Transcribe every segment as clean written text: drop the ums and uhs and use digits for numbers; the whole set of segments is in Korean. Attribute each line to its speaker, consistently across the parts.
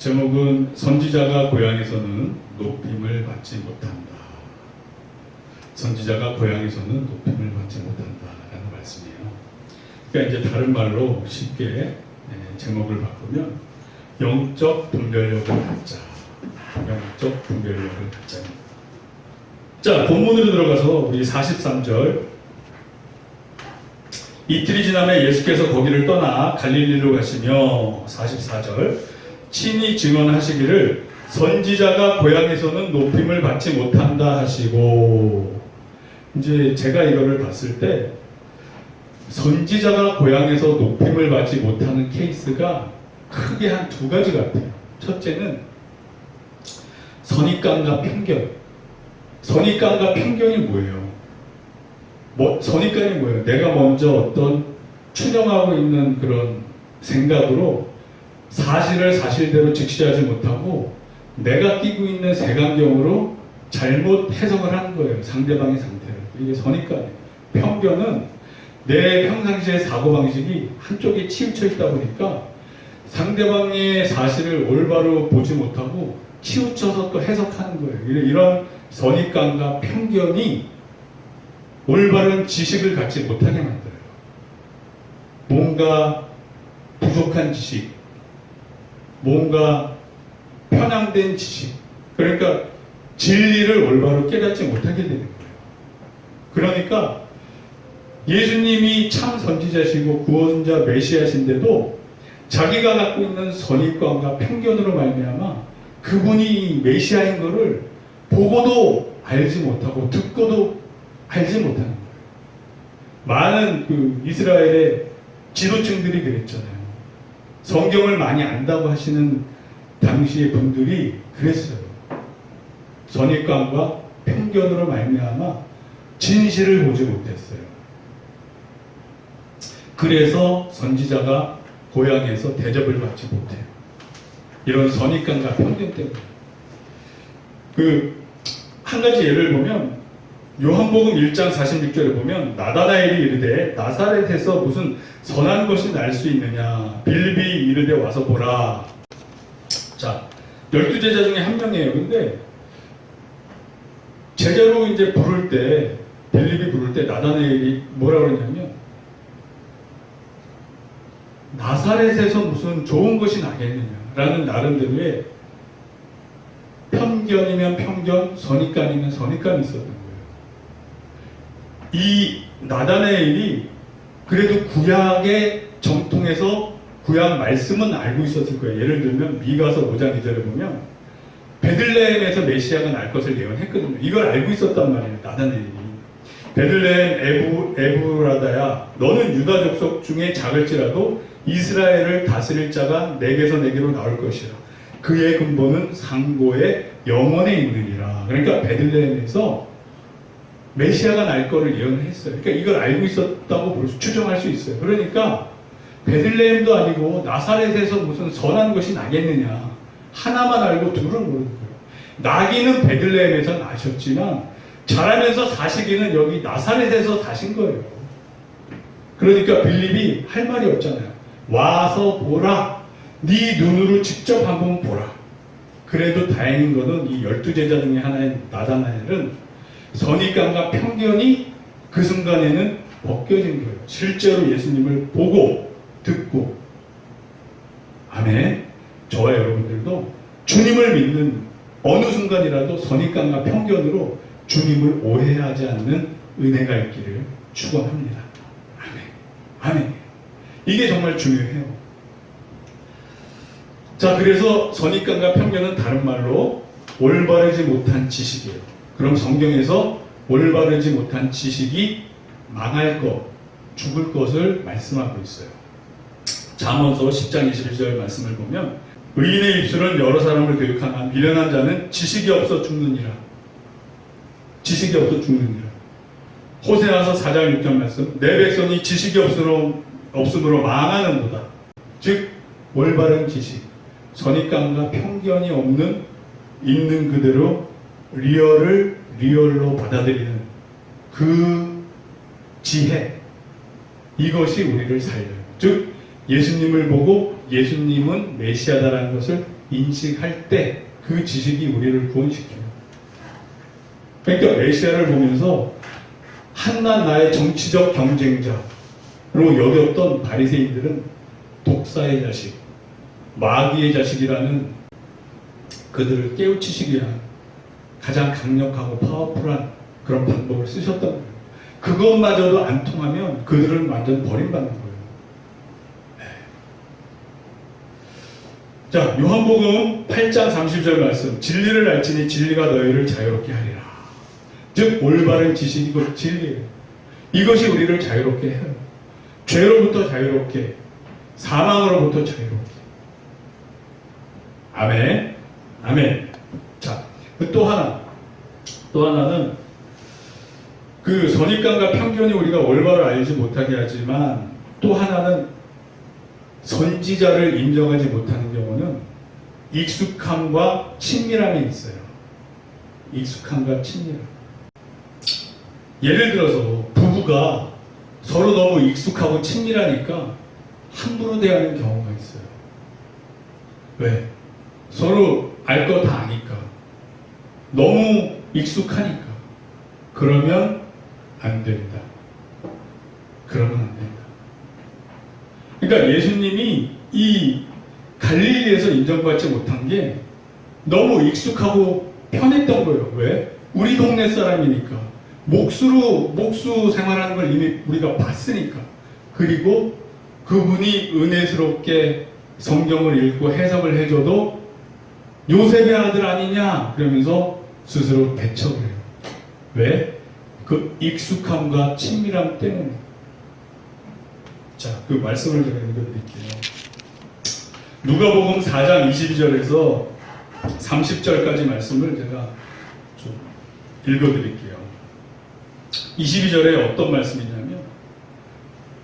Speaker 1: 제목은 선지자가 고향에서는 높임을 받지 못한다. 선지자가 고향에서는 높임을 받지 못한다라는 말씀이에요. 그러니까 이제 다른 말로 쉽게 제목을 바꾸면 영적 분별력을 갖자. 영적 분별력을 갖자. 자, 본문으로 들어가서 우리 43절. 이틀이 지나면 예수께서 거기를 떠나 갈릴리로 가시며 44절 친히 증언하시기를 선지자가 고향에서는 높임을 받지 못한다 하시고, 이제 제가 이거를 봤을 때 선지자가 고향에서 높임을 받지 못하는 케이스가 크게 한 두 가지 같아요. 첫째는 선입관과 편견. 선입관과 편견이 뭐예요? 선입관이 뭐예요? 내가 먼저 어떤 추정하고 있는 그런 생각으로 사실을 사실대로 직시하지 못하고 내가 끼고 있는 색안경으로 잘못 해석을 하는 거예요. 상대방의 상태를. 이게 선입관이에요. 편견은 내 평상시의 사고방식이 한쪽에 치우쳐 있다 보니까 상대방의 사실을 올바로 보지 못하고 치우쳐서 또 해석하는 거예요. 이런 선입관과 편견이 올바른 지식을 갖지 못하게 만들어요. 뭔가 부족한 지식, 뭔가 편향된 지식, 그러니까 진리를 올바로 깨닫지 못하게 되는 거예요. 그러니까 예수님이 참 선지자시고 구원자 메시아신데도 자기가 갖고 있는 선입관과 편견으로 말미암아 그분이 메시아인 것을 보고도 알지 못하고 듣고도 알지 못하는 거예요. 많은 그 이스라엘의 지도층들이 그랬잖아요. 성경을 많이 안다고 하시는 당시의 분들이 그랬어요. 선입관과 편견으로 말미암아 진실을 보지 못했어요. 그래서 선지자가 고향에서 대접을 받지 못해요. 이런 선입관과 편견 때문에. 한 가지 예를 보면 요한복음 1장 46절에 보면 나다나엘이 이르되 나사렛에서 무슨 선한 것이 날 수 있느냐, 빌립이 이르되 와서 보라. 자, 12제자 중에 한 명이에요. 근데 제자로 이제 부를 때, 빌립이 부를 때 나다나엘이 뭐라 그러냐면 나사렛에서 무슨 좋은 것이 나겠느냐라는 나름대로의 편견이면 편견, 선입관이면 선입관이 있었던 거예요. 이 나다나엘이 그래도 구약의 정통에서 구약 말씀은 알고 있었을 거예요. 예를 들면 미가서 5장 2절에 보면 베들레헴에서 메시아가 날 것을 예언했거든요. 이걸 알고 있었단 말이에요. 나다나엘이. 베들레헴 에브라다야, 너는 유다 족속 중에 작을지라도 이스라엘을 다스릴 자가 내게서 내게로 나올 것이라. 그의 근본은 상고의 영원에 있느니라. 그러니까 베들레헴에서 메시아가 날 거를 예언했어요. 그러니까 이걸 알고 있었다고 추정할 수 있어요. 그러니까 베들레헴도 아니고 나사렛에서 무슨 선한 것이 나겠느냐. 하나만 알고 둘을 모르는 거예요. 나기는 베들레헴에서 나셨지만 자라면서 사시기는 여기 나사렛에서 사신 거예요. 그러니까 빌립이 할 말이 없잖아요. 와서 보라. 네 눈으로 직접 한번 보라. 그래도 다행인 것은 이 12제자 중에 하나인 나다나엘은 선입관과 편견이 그 순간에는 벗겨진 거예요. 실제로 예수님을 보고 듣고. 아멘. 저와 여러분들도 주님을 믿는 어느 순간이라도 선입관과 편견으로 주님을 오해하지 않는 은혜가 있기를 축원합니다. 아멘. 아멘. 이게 정말 중요해요. 자, 그래서 선입관과 편견은 다른 말로 올바르지 못한 지식이에요. 그럼 성경에서 올바르지 못한 지식이 망할 것, 죽을 것을 말씀하고 있어요. 잠언서 10장 21절 말씀을 보면 의인의 입술은 여러 사람을 교육하나 미련한 자는 지식이 없어 죽느니라. 지식이 없어 죽느니라. 호세아서 4장 6절 말씀, 내 백성이 지식이 없으므로 망하는도다. 즉 올바른 지식, 선입관과 편견이 없는 있는 그대로 리얼을 리얼로 받아들이는 그 지혜, 이것이 우리를 살려요. 즉 예수님을 보고 예수님은 메시아다라는 것을 인식할 때 그 지식이 우리를 구원시켜요. 그러니까 메시아를 보면서 한낱 나의 정치적 경쟁자로 여겼던 바리새인들은 독사의 자식, 마귀의 자식이라는 그들을 깨우치시기 위한 가장 강력하고 파워풀한 그런 방법을 쓰셨던 거예요. 그것마저도 안 통하면 그들은 완전 버림받는 거예요. 자, 요한복음 8장 30절 말씀. 진리를 알지니 진리가 너희를 자유롭게 하리라. 즉 올바른 지식이 곧 진리예요. 이것이 우리를 자유롭게 해요. 죄로부터 자유롭게, 사망으로부터 자유롭게. 아멘. 아멘. 자, 또 하나는 그 선입관과 편견이 우리가 올바로 알지 못하게 하지만, 또 하나는 선지자를 인정하지 못하는 경우는 익숙함과 친밀함이 있어요. 익숙함과 친밀함. 예를 들어서 부부가 서로 너무 익숙하고 친밀하니까 함부로 대하는 경우가 있어요. 왜? 서로 알 거 다 아니까. 너무 익숙하니까. 그러면 안 된다. 그러면 안 된다. 그러니까 예수님이 이 갈릴리에서 인정받지 못한 게 너무 익숙하고 편했던 거예요. 왜? 우리 동네 사람이니까. 목수 생활하는 걸 이미 우리가 봤으니까. 그리고 그분이 은혜스럽게 성경을 읽고 해석을 해줘도 요셉의 아들 아니냐 그러면서 스스로 배척을 해요. 왜? 그 익숙함과 친밀함 때문에. 자, 그 말씀을 제가 읽어드릴게요. 누가복음 4장 22절에서 30절까지 말씀을 제가 좀 읽어드릴게요. 22절에 어떤 말씀이냐면,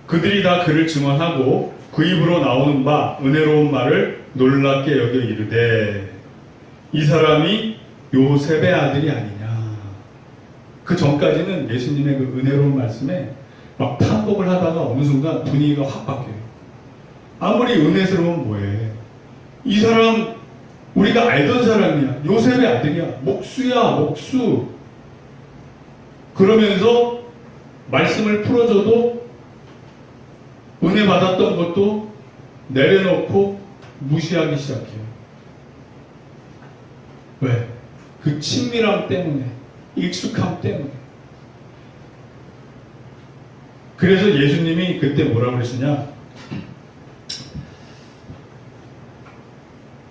Speaker 1: 그들이 다 그를 증언하고 그 입으로 나오는 바 은혜로운 말을 놀랍게 여겨 이르되 이 사람이 요셉의 아들이 아니냐. 그 전까지는 예수님의 그 은혜로운 말씀에 막 판복을 하다가 어느 순간 분위기가 확 바뀌어요. 아무리 은혜스러우면 뭐해. 이 사람 우리가 알던 사람이야. 요셉의 아들이야. 목수. 그러면서 말씀을 풀어줘도 은혜 받았던 것도 내려놓고 무시하기 시작해요. 왜? 그 친밀함 때문에, 익숙함 때문에. 그래서 예수님이 그때 뭐라고 그러시냐?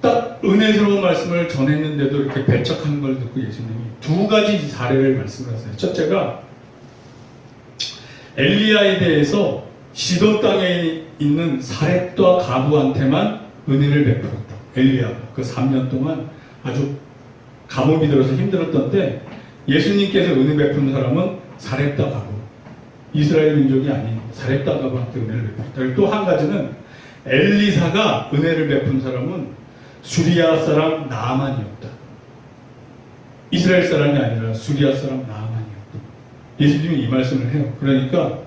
Speaker 1: 딱 은혜스러운 말씀을 전했는데도 이렇게 배척하는 걸 듣고 예수님이 두 가지 사례를 말씀하셨어요. 첫째가 엘리야에 대해서 시돈 땅에 있는 사렙과 가부한테만 은혜를 베풀었다. 엘리야가 그 3년 동안 아주 가뭄이 들어서 힘들었던데 예수님께서 은혜 베푼 사람은 사렙과 가부, 이스라엘 민족이 아닌 사렙과 가부한테 은혜를 베풀었다. 그리고 또 한 가지는 엘리사가 은혜를 베푼 사람은 수리아 사람 나아만이었다. 이스라엘 사람이 아니라 수리아 사람 나아만이었다. 예수님이 이 말씀을 해요. 그러니까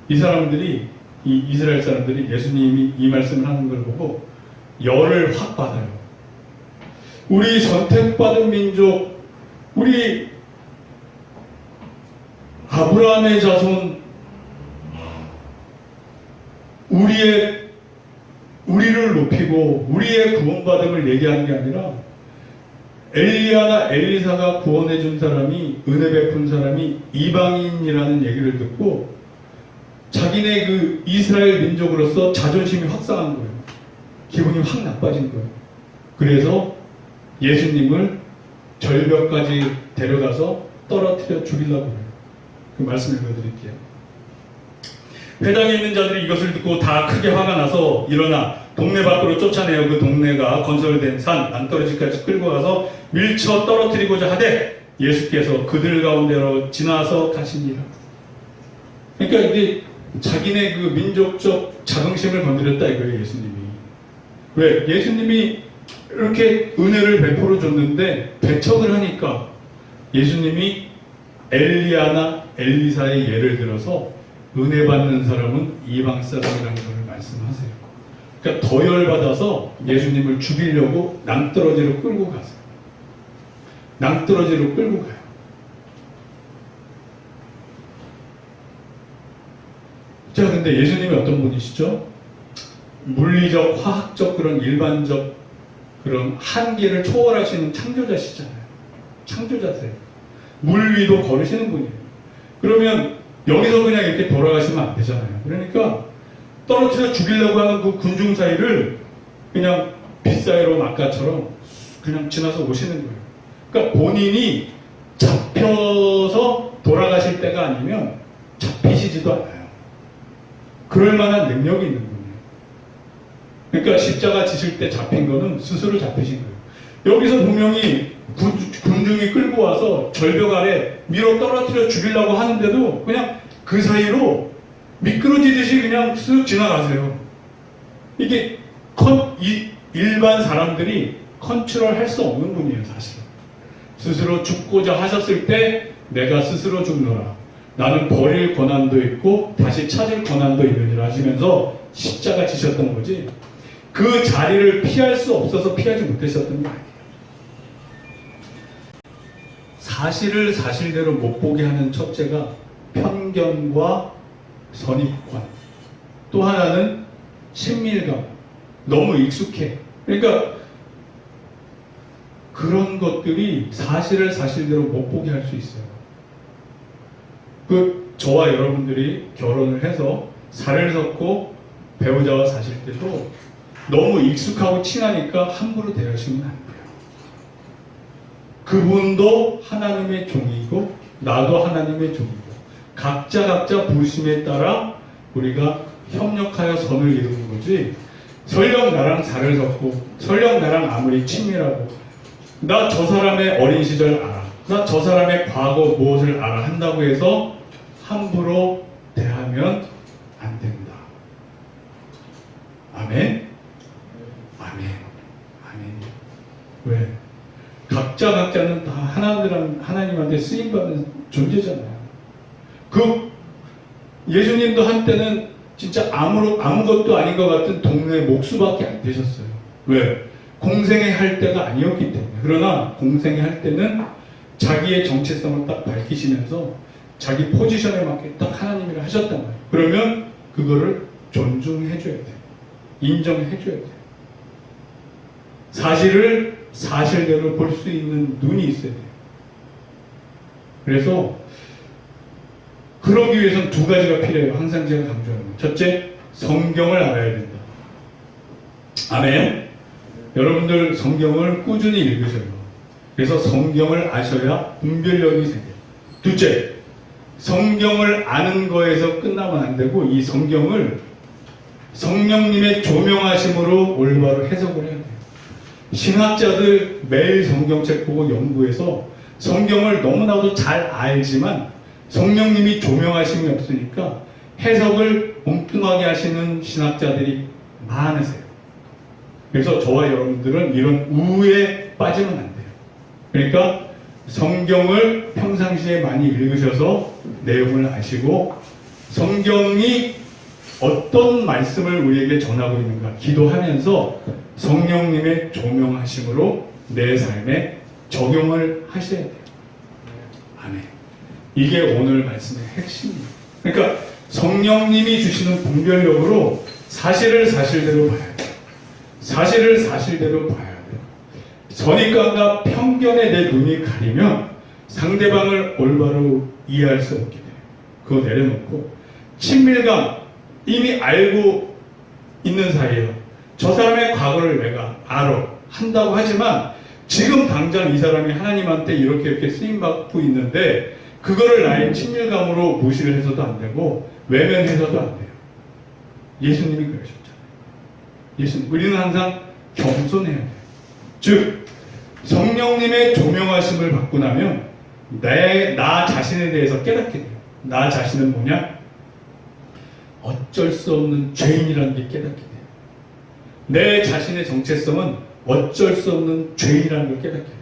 Speaker 1: 이 사람들이, 이 이스라엘 사람들이 예수님이 이 말씀을 하는 걸 보고 열을 확 받아요. 우리 선택받은 민족, 우리 아브라함의 자손, 우리를 높이고 우리의 구원받음을 얘기하는 게 아니라 엘리야나 엘리사가 구원해 준 사람이, 은혜 베푼 사람이 이방인이라는 얘기를 듣고 자기네 그 이스라엘 민족으로서 자존심이 확 상한 거예요. 기분이 확 나빠진 거예요. 그래서 예수님을 절벽까지 데려가서 떨어뜨려 죽이려고 해요. 그 말씀을 읽어드릴게요. 회당에 있는 자들이 이것을 듣고 다 크게 화가 나서 일어나 동네 밖으로 쫓아내어 그 동네가 건설된 산 낭떠러지까지 끌고 가서 밀쳐 떨어뜨리고자 하되 예수께서 그들 가운데로 지나서 가시니라. 그러니까 이게 자기네 그 민족적 자긍심을 건드렸다 이거예요, 예수님이. 왜? 예수님이 이렇게 은혜를 베풀어 줬는데 배척을 하니까 예수님이 엘리야나 엘리사의 예를 들어서 은혜 받는 사람은 이방 사람이라는 걸 말씀하세요. 그러니까 더 열받아서 예수님을 죽이려고 낭떠러지로 끌고 가세요. 낭떠러지로 끌고 가요. 자, 근데 예수님이 어떤 분이시죠? 물리적, 화학적 그런 일반적 그런 한계를 초월하시는 창조자시잖아요. 창조자세요. 물 위도 걸으시는 분이에요. 그러면 여기서 그냥 이렇게 돌아가시면 안 되잖아요. 그러니까 떨어뜨려 죽이려고 하는 그 군중 사이를 그냥 빗사이로 낙가처럼 그냥 지나서 오시는 거예요. 그러니까 본인이 잡혀서 돌아가실 때가 아니면 잡히시지도 않아요. 그럴 만한 능력이 있는 분이에요. 그러니까 십자가 지실 때 잡힌 거는 스스로 잡히신 거예요. 여기서 분명히 군중이 끌고 와서 절벽 아래 밀어 떨어뜨려 죽이려고 하는데도 그냥 그 사이로 미끄러지듯이 그냥 쓱 지나가세요. 이게 일반 사람들이 컨트롤 할 수 없는 분이에요, 사실. 스스로 죽고자 하셨을 때 내가 스스로 죽노라. 나는 버릴 권한도 있고 다시 찾을 권한도 있느니라 하시면서 십자가 지셨던 거지. 그 자리를 피할 수 없어서 피하지 못하셨던 게 아니에요. 사실을 사실대로 못 보게 하는 첫째가 편견과 선입관. 또 하나는 친밀감. 너무 익숙해. 그러니까 그런 것들이 사실을 사실대로 못 보게 할 수 있어요. 저와 여러분들이 결혼을 해서 살을 섞고 배우자와 사실 때도 너무 익숙하고 친하니까 함부로 대하시면 안 돼요. 그분도 하나님의 종이고 나도 하나님의 종이고 각자 부르심에 따라 우리가 협력하여 선을 이루는 거지. 설령 나랑 살을 섞고 설령 나랑 아무리 친밀하고 나 저 사람의 어린 시절 알아, 나 저 사람의 과거 무엇을 알아 한다고 해서 함부로 대하면 안 된다. 아멘? 아멘. 아멘. 왜? 각자는 다 하나님한테 쓰임받는 존재잖아요. 예수님도 한때는 진짜 아무것도 아닌 것 같은 동네 목수밖에 안 되셨어요. 왜? 공생애 할 때가 아니었기 때문에. 그러나 공생애 할 때는 자기의 정체성을 딱 밝히시면서 자기 포지션에 맞게 딱 하나님이라 하셨단 말이에요. 그러면 그거를 존중해줘야 돼요. 인정해줘야 돼요. 사실을 사실대로 볼 수 있는 눈이 있어야 돼요. 그래서 그러기 위해서는 두 가지가 필요해요. 항상 제가 강조하는 거. 첫째, 성경을 알아야 된다. 아멘. 여러분들 성경을 꾸준히 읽으셔요. 그래서 성경을 아셔야 분별력이 생겨요. 둘째, 성경을 아는 거에서 끝나면 안 되고 이 성경을 성령님의 조명하심으로 올바로 해석을 해야 돼요. 신학자들 매일 성경책 보고 연구해서 성경을 너무나도 잘 알지만 성령님이 조명하심이 없으니까 해석을 엉뚱하게 하시는 신학자들이 많으세요. 그래서 저와 여러분들은 이런 우에 빠지면 안 돼요. 그러니까 성경을 평상시에 많이 읽으셔서 내용을 아시고 성경이 어떤 말씀을 우리에게 전하고 있는가 기도하면서 성령님의 조명하심으로 내 삶에 적용을 하셔야 돼요. 아멘. 이게 오늘 말씀의 핵심이에요. 그러니까 성령님이 주시는 분별력으로 사실을 사실대로 봐야 돼요. 사실을 사실대로 봐야 돼요. 선입관과 편견에 내 눈이 가리면 상대방을 올바로 이해할 수 없게 돼요. 그거 내려놓고 친밀감, 이미 알고 있는 사이에요. 저 사람의 과거를 내가 알아 한다고 하지만 지금 당장 이 사람이 하나님한테 이렇게 쓰임받고 있는데 그거를 나의 친밀감으로 무시를 해서도 안 되고 외면해서도 안 돼요. 예수님이 그러셨잖아요. 우리는 항상 겸손해야 돼요. 즉 성령님의 조명하심을 받고 나면 나 자신에 대해서 깨닫게 돼요. 나 자신은 뭐냐? 어쩔 수 없는 죄인이라는 게 깨닫게 돼요. 내 자신의 정체성은 어쩔 수 없는 죄인이라는 걸 깨닫게 돼요.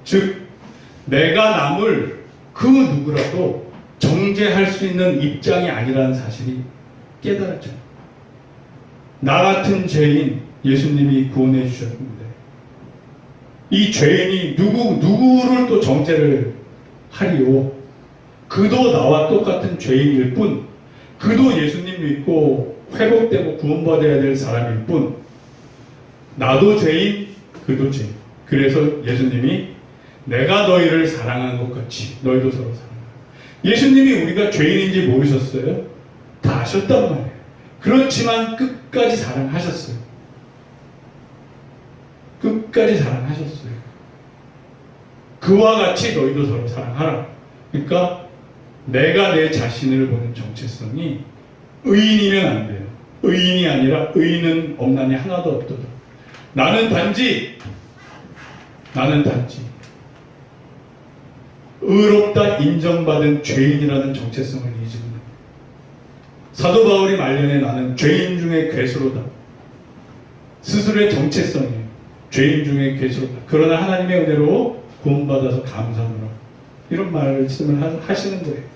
Speaker 1: 즉 내가 남을 그 누구라도 정죄할 수 있는 입장이 아니라는 사실이 깨달아져요. 나 같은 죄인 예수님이 구원해 주셨는데 이 죄인이 누구를 또 정죄를 하리요? 그도 나와 똑같은 죄인일 뿐, 그도 예수님 믿고 회복되고 구원받아야 될 사람일 뿐, 나도 죄인, 그도 죄인. 그래서 예수님이 내가 너희를 사랑한 것 같이 너희도 서로 사랑하라. 예수님이 우리가 죄인인지 모르셨어요? 다 아셨단 말이에요. 그렇지만 끝까지 사랑하셨어요. 끝까지 사랑하셨어요. 그와 같이 너희도 서로 사랑하라. 그러니까 내가 내 자신을 보는 정체성이 의인이면 안 돼요. 의인이 아니라 의인은 없나니 하나도 없도다. 나는 단지 의롭다 인정받은 죄인이라는 정체성을 잊으면 사도 바울이 말년에 나는 죄인 중에 괴수로다. 스스로의 정체성이에요. 죄인 중에 괴수로다. 그러나 하나님의 은혜로 구원받아서 감사하노라. 이런 말씀을 하시는 거예요.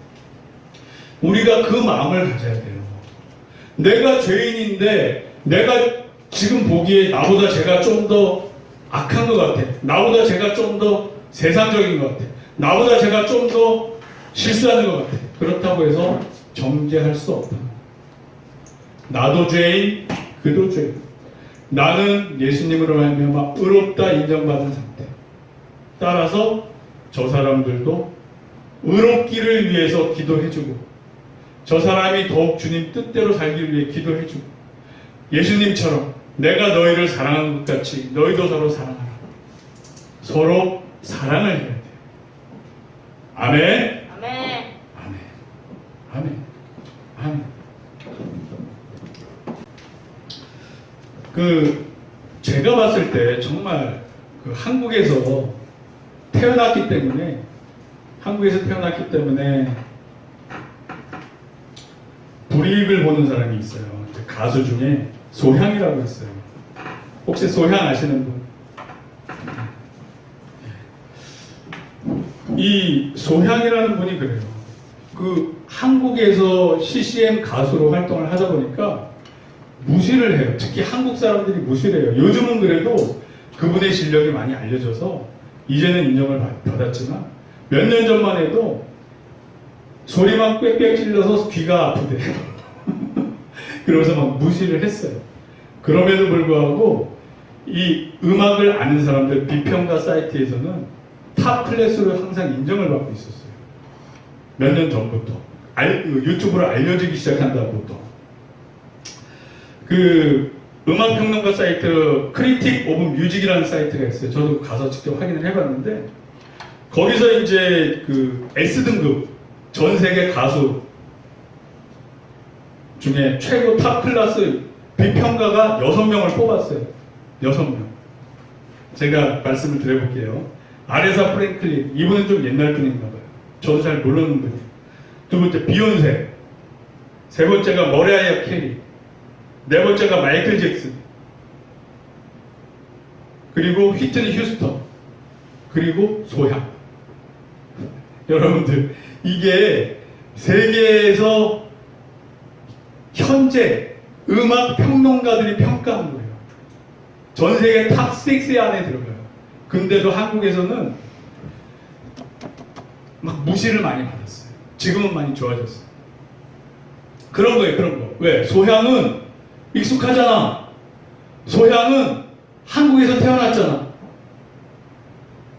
Speaker 1: 우리가 그 마음을 가져야 돼요. 내가 죄인인데 내가 지금 보기에 나보다 제가 좀 더 악한 것 같아. 나보다 제가 좀 더 세상적인 것 같아. 나보다 제가 좀 더 실수하는 것 같아. 그렇다고 해서 정죄할 수 없다. 나도 죄인, 그도 죄인. 나는 예수님으로 말미암아 의롭다 인정받은 상태. 따라서 저 사람들도 의롭기를 위해서 기도해주고 저 사람이 더욱 주님 뜻대로 살기 위해 기도해주고 예수님처럼 내가 너희를 사랑한 것 같이 너희도 서로 사랑하라. 서로 사랑을 해야 돼요. 아멘.
Speaker 2: 아멘.
Speaker 1: 아멘. 아멘. 아멘. 제가 봤을 때 정말 한국에서 태어났기 때문에 불이익을 보는 사람이 있어요. 가수 중에 소향이라고 있어요. 혹시 소향 아시는 분? 이 소향이라는 분이 그래요. 한국에서 CCM 가수로 활동을 하다 보니까 무시를 해요. 특히 한국 사람들이 무시를 해요. 요즘은 그래도 그분의 실력이 많이 알려져서 이제는 인정을 받았지만 몇 년 전만 해도 소리만 꽥꽥 찔러서 귀가 아프대요. 그러면서 막 무시를 했어요. 그럼에도 불구하고 이 음악을 아는 사람들 비평가 사이트에서는 탑 클래스로 항상 인정을 받고 있었어요. 몇 년 전부터 유튜브로 알려지기 시작한다부터. 음악평론가 사이트 크리틱 오브 뮤직이라는 사이트가 있어요. 저도 가서 직접 확인을 해봤는데 거기서 이제 S등급 전 세계 가수 중에 최고 탑 클래스 비평가가 6명을 뽑았어요. 6명. 제가 말씀을 드려볼게요. 아레사 프랭클린, 이분은 좀 옛날 분인가 봐요. 저도 잘 모르는 분이에요. 두 번째 비욘세, 세 번째가 머라이어 캐리, 네 번째가 마이클 잭슨, 그리고 휘트니 휴스턴, 그리고 소향. 여러분들, 이게 세계에서 현재 음악 평론가들이 평가한 거예요. 전 세계 탑 6 안에 들어가요. 근데도 한국에서는 막 무시를 많이 받았어요. 지금은 많이 좋아졌어요. 그런 거예요, 그런 거. 왜? 소향은 익숙하잖아. 소향은 한국에서 태어났잖아.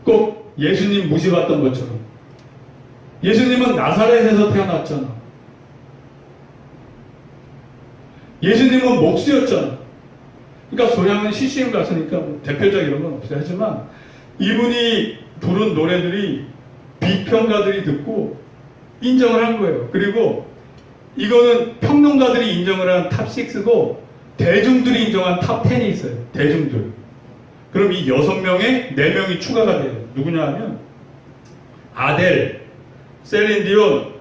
Speaker 1: 꼭 예수님 무시받던 것처럼. 예수님은 나사렛에서 태어났잖아. 예수님은 목수였잖아. 그러니까 소향은 CCM 가수니까 대표적 이런 건 없어요. 하지만 이분이 부른 노래들이 비평가들이 듣고 인정을 한 거예요. 그리고 이거는 평론가들이 인정을 한 탑 6고 대중들이 인정한 탑 10이 있어요. 대중들. 그럼 이 6명에 4명이 추가가 돼요. 누구냐 하면 아델, 셀린 디온,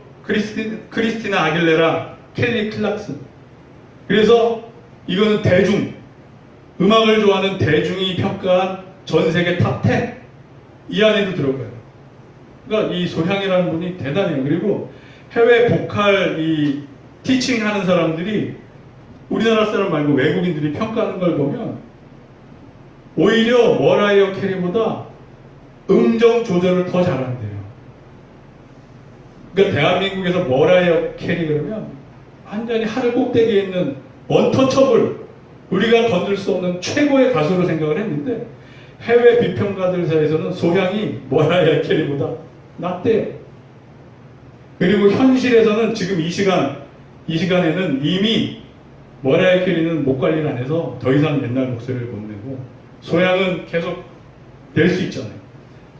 Speaker 1: 크리스티나 아길레라, 켈리 클락슨. 그래서 이거는 대중, 음악을 좋아하는 대중이 평가한 전 세계 탑 10 이 안에도 들어가요. 그러니까 이 소향이라는 분이 대단해요. 그리고 해외 보컬 티칭 하는 사람들이 우리나라 사람 말고 외국인들이 평가하는 걸 보면 오히려 머라이어 캐리보다 음정 조절을 더 잘한대요. 그러니까 대한민국에서 머라이어 캐리 그러면 완전히 하늘 꼭대기에 있는 언터처블, 우리가 건들 수 없는 최고의 가수로 생각을 했는데 해외 비평가들 사이에서는 소량이 머라이어 캐리보다 낫대요. 그리고 현실에서는 지금 이 시간에는 이미 머라이어 캐리는 목 관리를 안 해서 더 이상 옛날 목소리를 못 내고 소양은 계속 낼 수 있잖아요.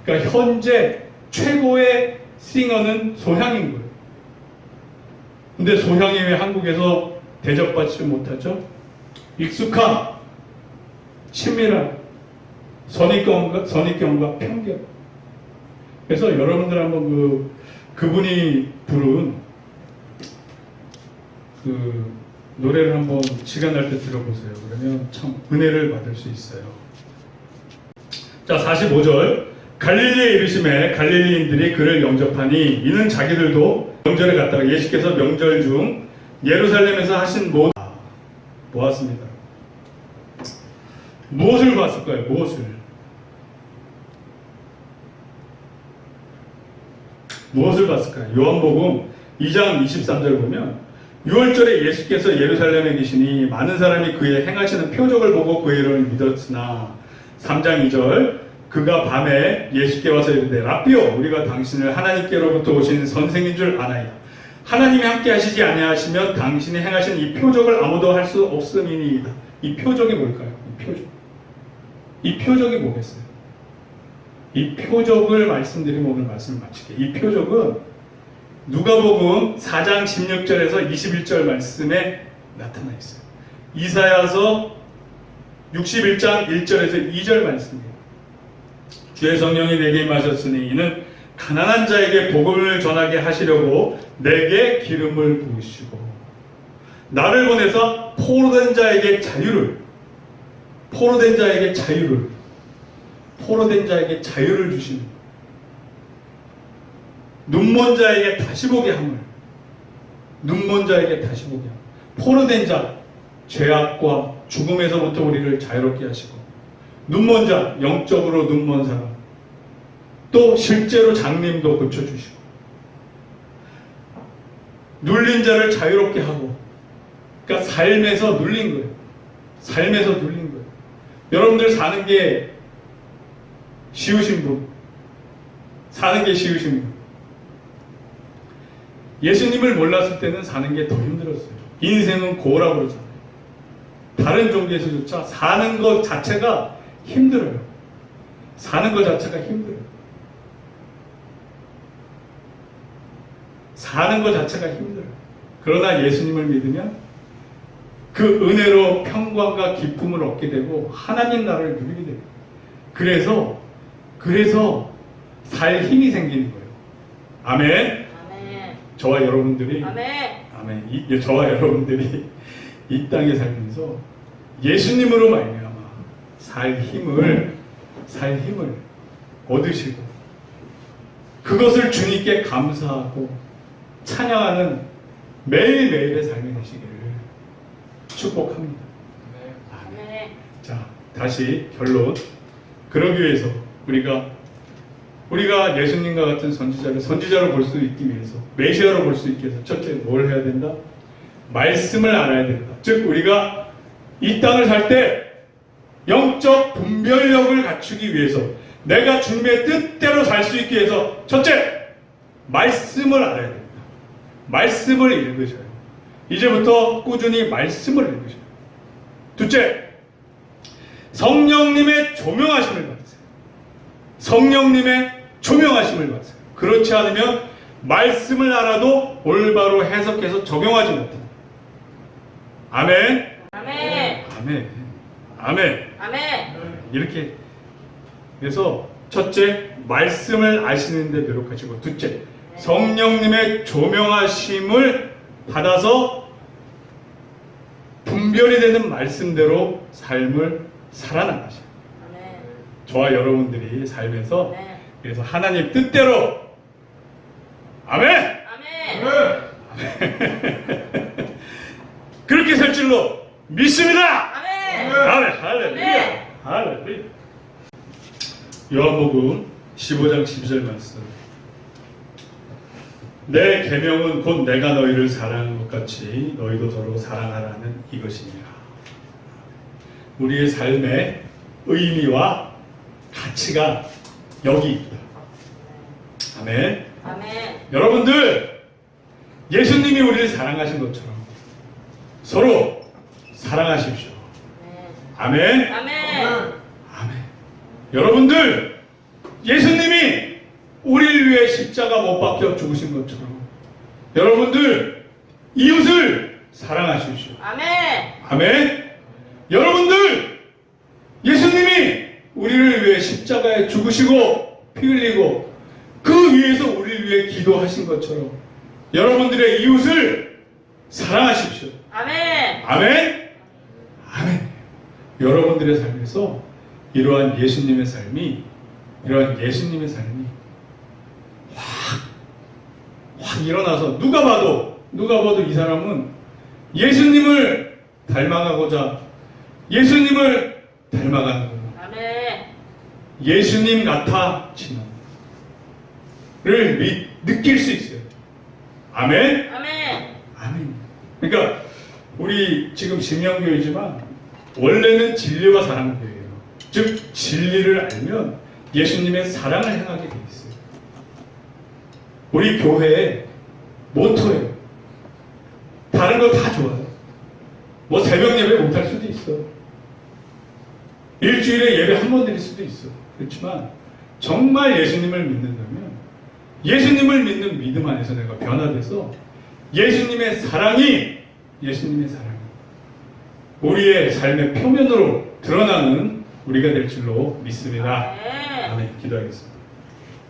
Speaker 1: 그러니까 현재 최고의 싱어는 소향인 거예요. 근데 소향이 왜 한국에서 대접받지 못하죠? 익숙함, 친밀함, 선입견과 편견. 그래서 여러분들 한번 그분이 부른 그 노래를 한번 시간 날 때 들어보세요. 그러면 참 은혜를 받을 수 있어요. 자, 45절. 갈릴리에 이르심에 갈릴리인들이 그를 영접하니 이는 자기들도 명절에 갔다가 예수께서 명절 중 예루살렘에서 하신 보았습니다. 무엇을 봤을까요? 무엇을 봤을까요? 요한복음 2장 23절 보면 6월절에 예수께서 예루살렘에 계시니 많은 사람이 그의 행하시는 표적을 보고 그 이름을 믿었으나 3장 2절 그가 밤에 예수께 와서 이르되 라삐오 우리가 당신을 하나님께로부터 오신 선생인 줄 아나이다. 하나님이 함께 하시지 아니하시면 당신이 행하신 이 표적을 아무도 할 수 없음이니이다. 이 표적이 뭘까요? 이 표적이 뭐겠어요? 이 표적을 말씀드리면 오늘 말씀을 마칠게요. 이 표적은 누가복음 4장 16절에서 21절 말씀에 나타나 있어요. 이사야서 61장 1절에서 2절 말씀이에요. 주의 성령이 내게 임하셨으니 이는 가난한 자에게 복음을 전하게 하시려고 내게 기름을 부으시고 나를 보내서 포로된 자에게 자유를 주시는 눈먼 자에게 다시 보게 함을 포로된 자 죄악과 죽음에서부터 우리를 자유롭게 하시고 눈먼 자 영적으로 눈먼 사람 또 실제로 장님도 고쳐주시고 눌린 자를 자유롭게 하고 그러니까 삶에서 눌린 거예요. 여러분들 사는 게 쉬우신 분 예수님을 몰랐을 때는 사는 게 더 힘들었어요. 인생은 고라고 그러잖아요. 다른 종교에서조차 사는 것 자체가 힘들어요. 그러나 예수님을 믿으면 그 은혜로 평강과 기쁨을 얻게 되고 하나님 나라를 누리게 됩니다. 그래서 살 힘이 생기는 거예요. 아멘. 저와 여러분들이 이 땅에 살면서 예수님으로 말미암아 살 힘을 얻으시고 그것을 주님께 감사하고 찬양하는 매일매일의 삶이 되시기를 축복합니다. 아멘. 자, 다시 결론. 그러기 위해서 우리가 예수님과 같은 선지자로 볼 수 있기 위해서, 메시아로 볼 수 있기 위해서 첫째 뭘 해야 된다? 말씀을 알아야 된다. 즉 우리가 이 땅을 살 때 영적 분별력을 갖추기 위해서, 내가 주님의 뜻대로 살 수 있기 위해서 첫째 말씀을 알아야 된다. 말씀을 읽으셔요. 이제부터 꾸준히 말씀을 읽으셔요. 둘째, 성령님의 조명하심을 받으세요. 그렇지 않으면 말씀을 알아도 올바로 해석해서 적용하지 못합니다. 아멘. 이렇게 그래서 첫째, 말씀을 아시는 데 노력하시고, 둘째, 성령님의 조명하심을 받아서 분별이 되는 말씀대로 삶을 살아나가셔요. 저와 여러분들이 삶에서 그래서 하나님 뜻대로 아멘. 그렇게 살 줄로 믿습니다.
Speaker 2: 아멘.
Speaker 1: 아멘. 할렐루야.
Speaker 2: 네.
Speaker 1: 할렐루야. 요한복음 15장 12절 말씀. 내 계명은 곧 내가 너희를 사랑한 것 같이 너희도 서로 사랑하라는 이것이니라. 우리의 삶의 의미와 가치가 여기 있다. 아멘.
Speaker 2: 아멘.
Speaker 1: 여러분들, 예수님이 우리를 사랑하신 것처럼 서로 사랑하십시오. 아멘.
Speaker 2: 아멘.
Speaker 1: 아멘. 여러분들, 예수님이 우리를 위해 십자가 못 박혀 죽으신 것처럼 여러분들 이웃을 사랑하십시오.
Speaker 2: 아멘.
Speaker 1: 아멘. 여러분들, 예수님이 우리를 위해 십자가에 죽으시고 피 흘리고 그 위에서 우리를 위해 기도하신 것처럼 여러분들의 이웃을 사랑하십시오.
Speaker 2: 아멘.
Speaker 1: 아멘. 아멘. 여러분들의 삶에서 이러한 예수님의 삶이 확 일어나서 누가 봐도 이 사람은 예수님을 닮아가고자 예수님을 닮아가는 거예요.
Speaker 2: 아멘.
Speaker 1: 예수님 같아지는 를 느낄 수 있어요. 아멘.
Speaker 2: 아멘.
Speaker 1: 아멘. 그러니까 우리 지금 신명교회지만 원래는 진리와 사랑교회예요. 즉 진리를 알면 예수님의 사랑을 행하게 돼 있어요. 우리 교회의 모토예요. 다른 거 다 좋아요. 뭐 새벽 예배 못할 수도 있어. 일주일에 예배 한 번 드릴 수도 있어. 그렇지만 정말 예수님을 믿는다면 예수님을 믿는 믿음 안에서 내가 변화돼서 예수님의 사랑이 우리의 삶의 표면으로 드러나는 우리가 될 줄로 믿습니다.
Speaker 2: 아멘.
Speaker 1: 아멘. 기도하겠습니다.